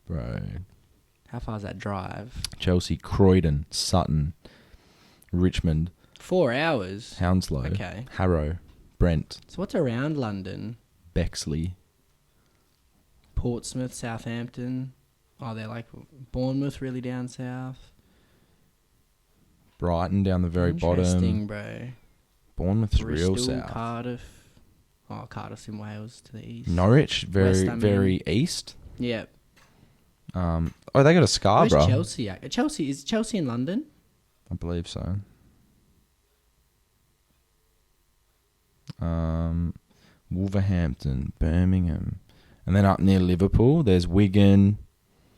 Bro. How far is that drive? Chelsea, Croydon, Sutton, Richmond. 4 hours? Hounslow. Okay. Harrow, Brent. So what's around London? Bexley. Portsmouth, Southampton. Oh, they're like Bournemouth really down south. Brighton down the very bottom. Interesting, bro. Bournemouth's Bristol, real south. Cardiff. Oh, Cardiff's in Wales to the east. Norwich, very east. Yep. Oh, they got a Scarborough. Where's Chelsea at? Is Chelsea in London? I believe so. Wolverhampton, Birmingham, and then up near Liverpool, there's Wigan.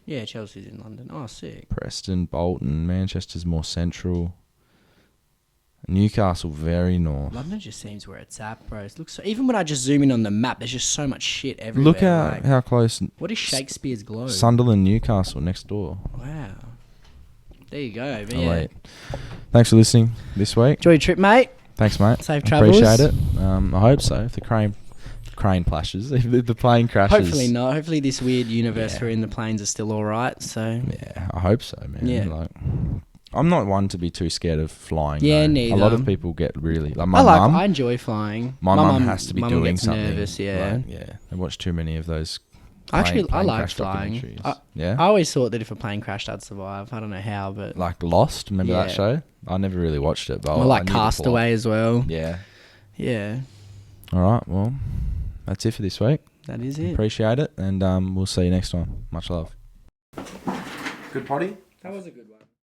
Yeah, Chelsea's in London. Oh, sick. Preston, Bolton, Manchester's more central. Newcastle, very north. London just seems where it's at, bro. It looks so, even when I just zoom in on the map, there's just so much shit everywhere. Look at how close. What is Shakespeare's Globe? Sunderland, Newcastle, next door. Wow. There you go. But Oh, yeah. wait. Thanks for listening this week. Enjoy your trip, mate. Thanks, mate. Safe travels. Appreciate it. I hope so. If the crane plashes, if the plane crashes. Hopefully not. Hopefully this weird universe we're in, the planes are still all right. So yeah, I hope so, man. Yeah. Like, I'm not one to be too scared of flying. Yeah, though. neither. A lot of people get really like my mum. I enjoy flying. My mum has to be doing gets something. Nervous, yeah. Like, yeah. I watch too many of those. I plane like crash flying. documentaries. Yeah. I always thought that if a plane crashed, I'd survive. I don't know how, but Like Lost, remember that show? I never really watched it, but I like Castaway as well. Yeah. Yeah. All right. Well, that's it for this week. That is it. Appreciate it, and we'll see you next time. Much love. Good potty. That was a good one.